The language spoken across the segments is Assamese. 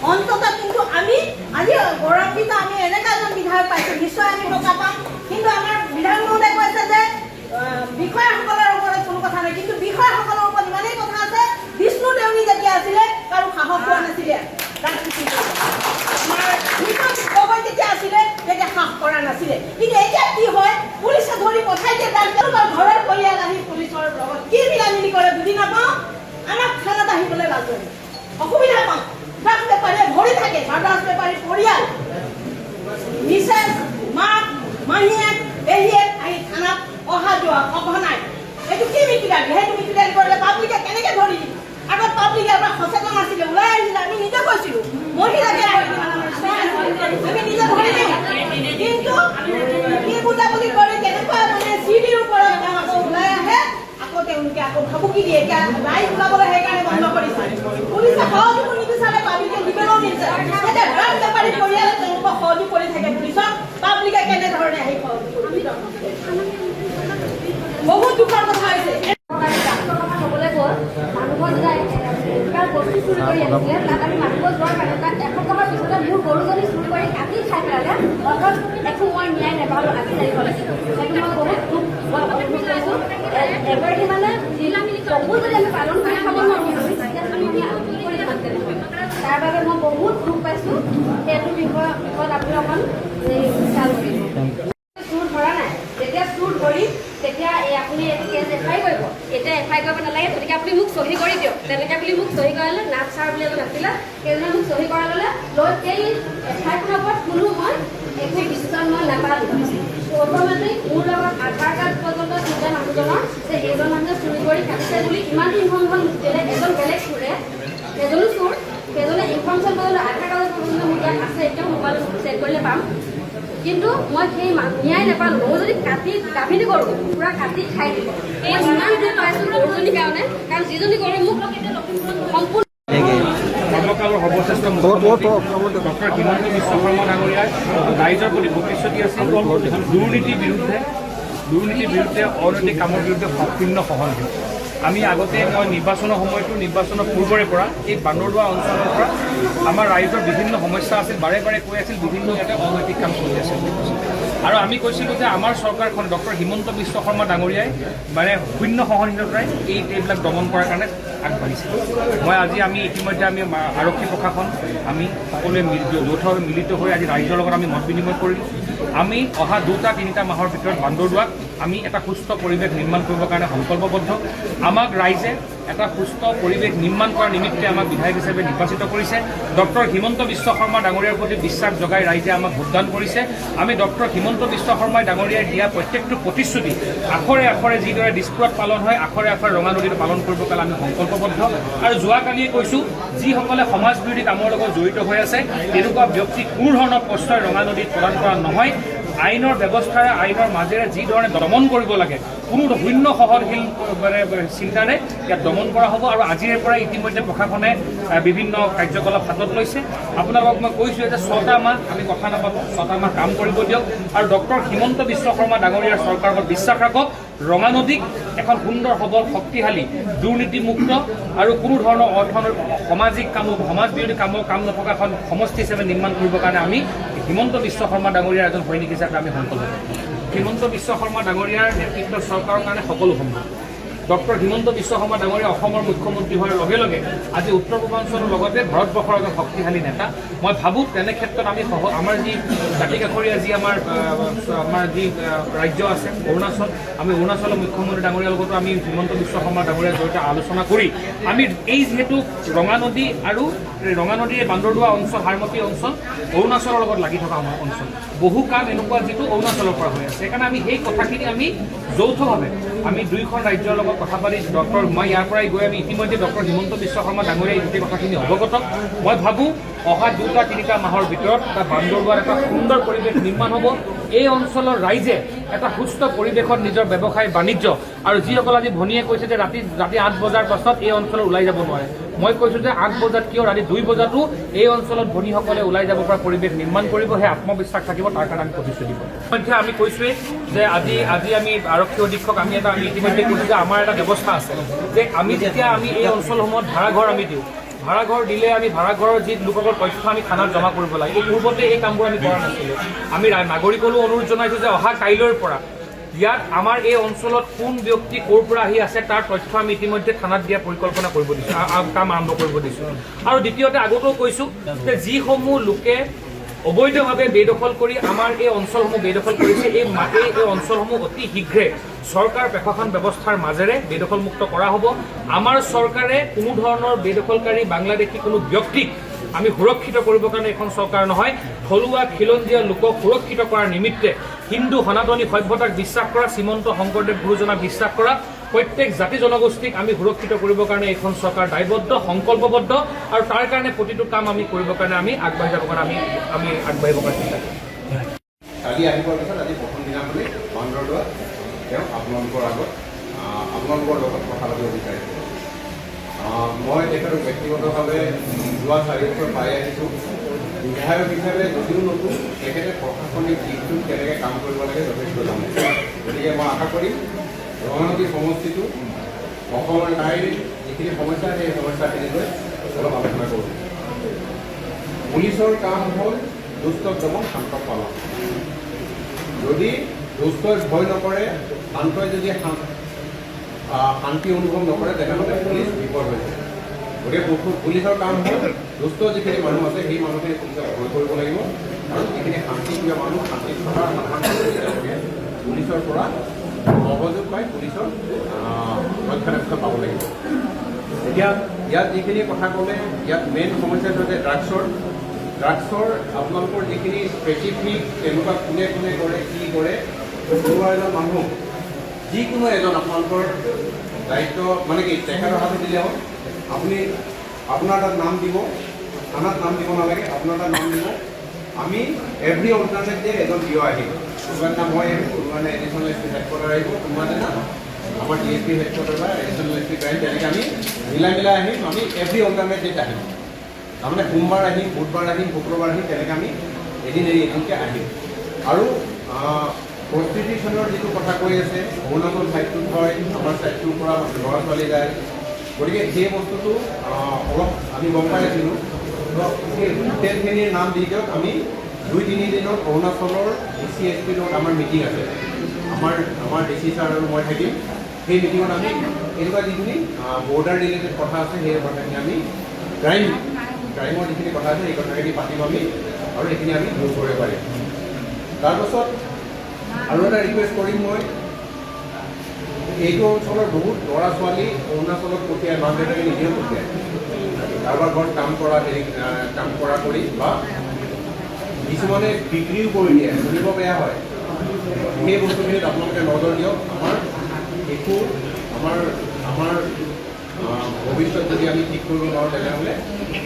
অন্তত কিন্তু আমি আজি গৌৰৱান্বিত আমি এনেকুৱা এজন বিধায়ক পাইছোঁ, নিশ্চয় আমি সকাহ পাম। কিন্তু আমাৰ বিধায়ক মহোদয়ে কৈছে যে বিষয়াসকলৰ ওপৰত কোনো কথা নাই, কিন্তু বিষয়াসকলৰ ওপৰত ইমানেই কথা আছে, বিষ্ণু দেউৰী যেতিয়া আছিলে কাৰো সাহস হোৱা নাছিলে, আমাৰ গগৈ যেতিয়া আছিলে তেতিয়া সাহস কৰা নাছিলে। কিন্তু এতিয়া কি হয়, পুলিচে ধৰি পঠাই দিয়ে, তাৰ ঘৰৰ পৰিয়াল আহি পুলিচৰ লগত কি মিলামিলি কৰে বুজি নাপাওঁ। আমাক থানাত আহিবলৈ লাগে, অসুবিধা পাওঁ। বাছ বেপাৰীয়ে ভৰি থাকে, বাছ বেপাৰীৰ পৰিয়াল মিছেছ মাক মাহীয়েক পেহীয়েক আহি থানাত অহা যোৱা সঘনাই। এইটো কি মিটিগাৰী? সেইটো মিটিগাৰী কৰিলে পাব্লিকে কেনেকৈ ধৰি দিব? আগত পাব্লিকে এবাৰ সচেতন আছিলে, ওলাই আহিছিলে, আমি নিজে কৈছিলোঁ মহিলাকে আমি নিজে ধৰি দিওঁ। কিন্তু কি বুজাবুজি কৰি কেনেকুৱা মানে চিডিৰ ওপৰত আকৌ ওলাই আহে, আকৌ তেওঁলোকে আকৌ ভাবুকি দিয়ে। এতিয়া ৰাইজ ওলাবলৈ সেইকাৰণে বন্ধ কৰিছে। পুলিচে সহযোগ নিবিচাৰে, পাব্লিকে দিবলৈও নিবিচাৰে। এতিয়া বাছ বেপাৰী পৰিয়ালে তেওঁলোকক সহযোগ কৰি থাকে পুলিচক, পাব্লিকে কেনেধৰণে আহি সহযোগ কৰি বহুত দুখৰ কথা হৈছে। মানুহৰ যেতিয়া বস্তু চুৰি কৰি আনিছিলে, তাত আমি মানুহৰ যোৱাৰ কাৰণে তাত এসপ্তাহৰ পিছতে মোৰ গৰুজনী চুৰি কৰি কাটি খাই পেলালে। অকল একো মই ন্যায় নাপালোঁ আজি তাৰিখলৈকে। সেইটো মই বহুত দুখ অনুভৱ কৰিছোঁ। এগৰাকী মানে চকু যদি আমি পালন কৰি খাব নোৱাৰোঁ, তেতিয়া আমি কি কৰি যাম তেনেকৈ? তাৰ বাবে মই বহুত দুখ পাইছোঁ। সেইটো বিষয়ত আপুনি অকণ বিচাৰ কৰিব। চুৰ ধৰা নাই, যেতিয়া চুৰ ধৰি তেতিয়া আপুনি এইটো কেছ এফআই কৰিব। এতিয়া এফআই কৰিব নালাগে, গতিকে আপুনি মোক চহী কৰি দিয়ক। তেনেকৈ বুলি মোক চহী কৰালে, নাথ ছাৰ বুলি এজন আছিলে, সেইজনে মোক চহী কৰাই ল'লে। লৈ সেই এফআইখনৰ ওপৰত কোনো মই একো বিশ্বাস মই নাপালোঁ। প্ৰথমতে মোৰ লগত আধাৰ কাৰ্ড পৰ্যন্ত দিলে মানুহজনৰ, যে এইজন মানুহে চুৰি কৰি কাটিছে বুলি ইমান ইনফৰ্মেশ্যন দিলে। এজন বেলেগ চুৰে, এজনো চুৰ, সেইজনে ইনফৰ্মেশ্যন পৰ্যন্ত আধাৰ কাৰ্ডৰ পৰ্যন্ত মোৰ ইয়াত আছে, এতিয়াও মোবাইল চেক কৰিলে পাম। কিন্তু মই সেই ন্যায় নাপালোঁ। মই যদি কাটি গাভিনী কৰোঁ, পূৰা কাটি খাই দিব। মই ইমান দিন পাইছোঁ গৰুজনীৰ কাৰণে, কাৰণ যিজনী গৰু মোক সম্পূৰ্ণ সৰ্বকালৰ সৰ্বশ্ৰেষ্ঠ মুখ্যমন্ত্ৰী ডক্টৰ হিমন্ত বিশ্ব শৰ্মা ডাঙৰীয়াই ৰাইজৰ প্ৰতি প্ৰতিশ্ৰুতি আছিল দুৰ্নীতিৰ বিৰুদ্ধে অনৈতিক কামৰ বিৰুদ্ধে শূন্য সহনশীল। আমি আগতে নিৰ্বাচনৰ সময়তো নিৰ্বাচনৰ পূৰ্বৰে পৰা এই বান্দৰদোৱা অঞ্চলৰ পৰা আমাৰ ৰাইজৰ বিভিন্ন সমস্যা আছিল, বাৰে বাৰে কৈ আছিল বিভিন্ন ইয়াতে অনৈতিক কাম চলি আছিল। আৰু আমি কৈছিলোঁ যে আমাৰ চৰকাৰখন ডক্টৰ হিমন্ত বিশ্ব শৰ্মা ডাঙৰীয়াই মানে শূন্য সহনশীলতাৰে এইবিলাক দমন কৰাৰ কাৰণে আগবাঢ়িছে। আমি ইতিমধ্যে আমি আৰক্ষী প্ৰশাসন আমি সকলোৱে যৌথভাৱে মিলিত হৈ আজি ৰাইজৰ লগত আমি মত বিনিময় কৰিলোঁ। আমি অহা 2-3 মাহৰ ভিতৰত বান্দৰদোৱাত আমি এটা সুস্থ পৰিৱেশ নিৰ্মাণ কৰিবৰ কাৰণে সংকল্পবদ্ধ। আমাক ৰাইজে এটা সুস্থ পৰিৱেশ নিৰ্মাণ কৰাৰ নিমিত্তে আমাক বিধায়ক হিচাপে নিৰ্বাচিত কৰিছে। ডক্টৰ হিমন্ত বিশ্ব শৰ্মা ডাঙৰীয়াৰ প্ৰতি বিশ্বাস জগাই ৰাইজে আমাক ভোটদান কৰিছে। আমি ডক্টৰ হিমন্ত বিশ্ব শৰ্মা ডাঙৰীয়াই দিয়া প্ৰত্যেকটো প্ৰতিশ্ৰুতি আখৰে আখৰে যিদৰে দিছপুৰত পালন হয়, আখৰে আখৰে ৰঙা নদীত পালন কৰিবৰ কাৰণে আমি সংকল্পবদ্ধ। আৰু যোৱাকালিয়ে কৈছোঁ, যিসকলে সমাজ বিৰোধী কামৰ লগত জড়িত হৈ আছে, তেনেকুৱা ব্যক্তি কোনো ধৰণৰ প্ৰশ্ৰয় ৰঙা নদীত প্ৰদান কৰা নহয়। আইনৰ ব্যৱস্থাৰে, আইনৰ মাজেৰে যিধৰণে দমন কৰিব লাগে, কোনো শূন্য সহনশীল চিন্তাৰে ইয়াত দমন কৰা হ'ব। আৰু আজিৰে পৰা ইতিমধ্যে প্ৰশাসনে বিভিন্ন কাৰ্যকলাপ হাতত লৈছে। আপোনালোকক মই কৈছোঁ যে 6টা মাহ আমি কথা নাপাতোঁ, 6টা মাহ কাম কৰিব দিয়ক। আৰু ডক্টৰ হিমন্ত বিশ্ব শৰ্মা ডাঙৰীয়াৰ চৰকাৰৰ ওপৰত বিশ্বাস ৰাখক। ৰঙা নদীক এখন সুন্দৰ সবল, শক্তিশালী, দুৰ্নীতিমুক্ত আৰু কোনো ধৰণৰ সামাজিক কাম, সমাজ বিৰোধী কাম নথকা এখন সমষ্টি হিচাপে নিৰ্মাণ কৰিবৰ কাৰণে আমি হিমন্ত বিশ্ব শৰ্মা ডাঙৰীয়াৰ এজন সৈনিক হিচাপে আমি সংকল্প কৰোঁ। হিমন্ত বিশ্ব শৰ্মা ডাঙৰীয়াৰ নেতৃত্বৰ চৰকাৰৰ কাৰণে সকলো সম্ভৱ। ডক্টৰ হিমন্ত বিশ্ব শৰ্মা ডাঙৰীয়া অসমৰ মুখ্যমন্ত্ৰী হোৱাৰ লগে লগে আজি উত্তৰ পূৰ্বাঞ্চলৰ লগতে ভাৰতবৰ্ষৰ এজন শক্তিশালী নেতা। মই ভাবোঁ তেনে ক্ষেত্ৰত আমি আমাৰ যি দাঁতিকাষৰীয়া যি আমাৰ যি ৰাজ্য আছে অৰুণাচল, আমি অৰুণাচলৰ মুখ্যমন্ত্ৰী ডাঙৰীয়াৰ লগতো আমি হিমন্ত বিশ্ব শৰ্মা ডাঙৰীয়াৰ জৰিয়তে আলোচনা কৰি আমি এই যিহেতু ৰঙা নদী আৰু ৰঙা নদীৰ বান্দৰদোৱা অঞ্চল, হাৰমতি অঞ্চল অৰুণাচলৰ লগত লাগি থকা আমাৰ অঞ্চল, বহু কাম এনেকুৱা যিটো অৰুণাচলৰ পৰা হৈ আছে। সেইকাৰণে আমি সেই কথাখিনি আমি যৌথভাৱে আমি দুয়োখন ৰাজ্যৰ লগত কথা পাতি মই ইয়াৰ পৰাই গৈ আমি ইতিমধ্যে ডক্টৰ হিমন্ত বিশ্ব শৰ্মা ডাঙৰীয়াই গোটেই কথাখিনি অৱগত। মই ভাবোঁ অহা 2-3 মাহৰ ভিতৰত এটা বান্দৰদোৱাৰ এটা সুন্দৰ পৰিৱেশ নিৰ্মাণ হ'ব। এই অঞ্চলৰ ৰাইজে এটা সুস্থ পৰিৱেশত নিজৰ ব্যৱসায় বাণিজ্য, আৰু যিসকল আজি ভনীয়ে কৈছে যে ৰাতি 8 বজাৰ পাছত এই অঞ্চলত ওলাই যাব নোৱাৰে, মই কৈছোঁ যে 8 বজাত কিয় ৰাতি 2 বজাতো এই অঞ্চলত ভনীসকলে ওলাই যাব পৰা পৰিৱেশ নিৰ্মাণ কৰিব। সেই আত্মবিশ্বাস থাকিব, তাৰ কাৰণে আমি প্ৰতিশ্ৰুতি দিম। ইতিমধ্যে আমি কৈছোঁৱেই যে আজি আমি আৰক্ষী অধীক্ষক আমি ইতিমধ্যে কৈছোঁ যে আমাৰ এটা ব্যৱস্থা আছে যে আমি যেতিয়া আমি এই অঞ্চলসমূহত ভাড়াঘৰ আমি দিওঁ, ভাড়াঘৰ দিলে আমি ভাড়াঘৰৰ যি লোকসকলৰ তথ্য আমি থানাত জমা কৰিব লাগে। এই পূৰ্বতে এই কামবোৰ আমি কৰা নাছিলোঁ। আমি নাগৰিকলৈও অনুৰোধ জনাইছোঁ যে অহা কাইলৈৰ পৰা ইয়াত আমাৰ এই অঞ্চলত কোন ব্যক্তি ক'ৰ পৰা আহি আছে তাৰ তথ্য আমি ইতিমধ্যে থানাত দিয়াৰ পৰিকল্পনা কৰিব দিছোঁ, কাম আৰম্ভ কৰিব দিছোঁ। আৰু দ্বিতীয়তে আগতেও কৈছোঁ যে যিসমূহ লোকে অবৈধভাৱে বেদখল কৰি আমাৰ এই অঞ্চলসমূহ বেদখল কৰিছে, এই অঞ্চলসমূহ অতি শীঘ্ৰে চৰকাৰ প্ৰশাসন ব্যৱস্থাৰ মাজেৰে বেদখলমুক্ত কৰা হ'ব। আমাৰ চৰকাৰে কোনো ধৰণৰ বেদখলকাৰী বাংলাদেশী কোনো ব্যক্তিক আমি সুৰক্ষিত কৰিবৰ কাৰণে এখন চৰকাৰ নহয়, থলুৱা খিলঞ্জীয়া লোকক সুৰক্ষিত কৰাৰ নিমিত্তে হিন্দু সনাতনী সভ্যতাক বিশ্বাস কৰা, শ্ৰীমন্ত শংকৰদেৱ গুৰুজনাক বিশ্বাস কৰা প্ৰত্যেক জাতি জনগোষ্ঠীক আমি সুৰক্ষিত কৰিবৰ কাৰণে এইখন চৰকাৰ দায়বদ্ধ, সংকল্পবদ্ধ আৰু তাৰ কাৰণে প্ৰতিটো কাম আমি কৰিবৰ কাৰণে আমি আগবাঢ়ি যাবৰ কাৰণে আমি আগবাঢ়িবৰ কাৰণে চিন্তা কৰিম। কালি আহিবৰ পিছত আজি প্ৰথম দিনাখনেই বান্দৰদোৱাত তেওঁ আপোনালোকৰ আগত আপোনালোকৰ লগত কথা পাতিব বিচাৰিছোঁ। মই তেখেতক ব্যক্তিগতভাৱে যোৱা 4 বছৰ পাই আহিছোঁ। বিধায়ক হিচাপে যদিও নতুন, তেখেতে প্ৰশাসনিক দিশটোত কেনেকৈ কাম কৰিব লাগে যথেষ্ট জানে। গতিকে মই আশা কৰিম ৰঙানদী সমষ্টিটো অসমৰ নাৰীৰ যিখিনি সমস্যা, সেই সমস্যাখিনি লৈ অলপ আলোচনা কৰোঁ। পুলিচৰ কাম হ'ল দুষ্ট দমন, শান্ত পালন। যদি দুষ্টই ভয় নকৰে, শান্তই যদি শান্তি অনুভৱ নকৰে, তেনেহ'লে পুলিচ বিপদ হৈছে। গতিকে পুলিচৰ কাম হ'ল দুষ্ট যিখিনি মানুহ আছে সেই মানুহখিনি পুলিচক ভয় কৰিব লাগিব, আৰু যিখিনি শান্তিপ্ৰিয় মানুহ, শান্তি থকা তেওঁলোকে পুলিচৰ পৰা সহযোগ পাই পুলিচৰ ৰক্ষণাবেক্ষণ পাব লাগিব। এতিয়া ইয়াত যিখিনি কথা ক'লে, ইয়াত মেইন সমস্যাটো হৈছে ড্ৰাগছৰ আপোনালোকৰ যিখিনি স্পেচিফিক তেনেকুৱা কোনে কোনে কৰে, কি কৰে, কোনোবা এজন মানুহ যিকোনো এজন আপোনালোকৰ দায়িত্ব মানে কি তেখেতৰ হাতত দিলে হ'ল। আপুনি আপোনাৰ তাত নাম দিব, থানাত নাম দিব নালাগে, আপোনাৰ তাত নাম দিব। আমি এভৰি অল্টাৰনেট ডে এজন ডিঅ' আহিব, কোনোবা দিনা মই আহিম, কোনোবা দিনা এডিশ্যনেল এছ পি হেডকোৱাৰ্টাৰ আহিব, কোনোবা দিনা আমাৰ DSP হেডকোৱাৰ্টাৰ বা এডিশ্যনেল এছ পি ক্ৰাইম, তেনেকৈ আমি মিলাই আহিম। আমি এভৰি অল্টাৰনেট ডেত আহিম, তাৰমানে সোমবাৰ আহিম, বুধবাৰ আহিম, শুক্ৰবাৰ আহিম, তেনেকৈ আমি এদিন এদিনকৈ আহিম। আৰু প্ৰষ্টিটিউশ্যনৰ যিটো কথা কৈ আছে, অৰুণাচল ছাইডটোত হয়, আমাৰ ছাইডটোৰ পৰা ল'ৰা ছোৱালী যায়। গতিকে সেই বস্তুটো অলপ আমি গম পাই আছিলোঁ। সেই হোটেলখিনিৰ নাম দি দিয়ক। আমি 2-3 দিনত অৰুণাচলৰ DC SP লগত আমাৰ মিটিং আছে। আমাৰ DC ছাৰ আৰু মই থাকিম। সেই মিটিঙত আমি এনেকুৱা যিখিনি বৰ্ডাৰ ৰিলেটেড কথা আছে, সেই কথাখিনি আমি ক্ৰাইমৰ যিখিনি কথা আছে সেই কথাখিনি পাতিম আমি, আৰু সেইখিনি আমি দূৰ কৰিব পাৰিম। তাৰপাছত আৰু এটা ৰিকুৱেষ্ট কৰিম মই, এইটো অঞ্চলৰ বহুত ল'ৰা ছোৱালী অৰুণাচলত পঠিয়াই, মাক দেউতাকে নিজেও পঠিয়ায়, কাৰোবাৰ ঘৰত কাম কৰা কৰি বা কিছুমানে বিক্ৰীও কৰি দিয়ে, শুনিব বেয়া হয়। সেই বস্তুখিনিত আপোনালোকে নজৰ দিয়ক। আমাৰ ভৱিষ্যত যদি আমি ঠিক কৰিব নোৱাৰোঁ তেনেহ'লে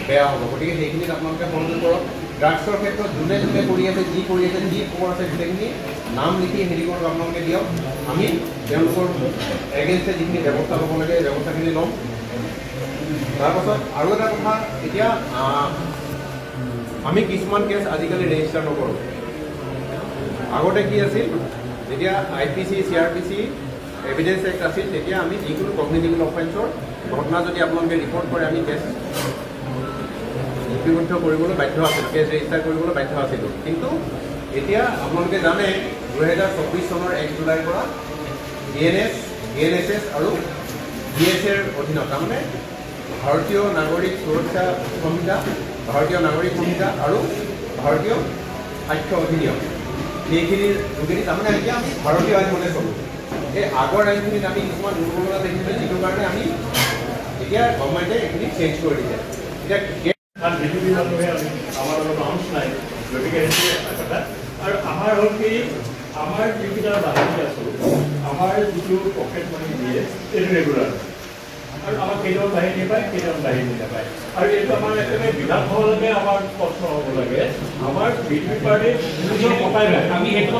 বেয়া হ'ব। গতিকে সেইখিনিত আপোনালোকে সহযোগ কৰক। ড্ৰাগছৰ ক্ষেত্ৰত যোনে যোনে কৰি আছে, যি খবৰ আছে গোটেইখিনি নাম লিখি হেৰি কৰক, আপোনালোকে দিয়ক। আমি তেওঁলোকৰ এগেইনষ্টে যিখিনি ব্যৱস্থা ল'ব লাগে সেই ব্যৱস্থাখিনি ল'ম। তাৰপাছত আৰু এটা কথা, এতিয়া আমি কিছুমান কেছ আজিকালি ৰেজিষ্টাৰ নকৰোঁ। আগতে কি আছিল, যেতিয়া IPC CRPC এভিডেন্স এক্ট আছিল, তেতিয়া আমি যিকোনো কগনিটিভ অফেন্সৰ ঘটনা যদি আপোনালোকে ৰিপৰ্ট কৰে, আমি কেছ লিপিবদ্ধ কৰিবলৈ বাধ্য আছিলোঁ, কেছ ৰেজিষ্টাৰ কৰিবলৈ বাধ্য আছিলোঁ। কিন্তু এতিয়া আপোনালোকে জানে 2024 চনৰ 1 জুলাইৰ পৰা DNSS আৰু DSAৰ অধীনত, তাৰমানে ভাৰতীয় নাগৰিক সুৰক্ষা সংহিতা, ভাৰতীয় নাগৰিক সংহিতা আৰু ভাৰতীয় সাক্ষ্য অধিনিয়ম, সেইখিনিৰ যোগেদি তাৰমানে এতিয়া আমি ভাৰতীয় আইনমতে চলোঁ। এই আগৰ আইনখিনিত আমি কিছুমান দুৰ্বলতা দেখিছিলোঁ, যিটোৰ কাৰণে আমি এতিয়া গভৰ্ণমেণ্টে এইখিনি চেঞ্জ কৰি দিছে। এতিয়া আমাৰ অলপ আউন্স নাই, গতিকে সেইটো কথা। আৰু আমাৰ হ'ল কি, আমাৰ যিকেইটা বাহিনী আছোঁ, আমাৰ যিটো পকেট মানি দিয়ে এইটো ৰেগুলাৰ, আৰু আমাৰ কেইজন বাহিনী পায়, কেইজন বাহিনী নাপায়। আৰু এইটো আমাৰ একেবাৰে বিধানসভালৈকে আমাৰ প্ৰশ্ন হ'ব লাগে। আমাৰ BJP পাৰ্টি নিজৰ কটাই নাই। আমি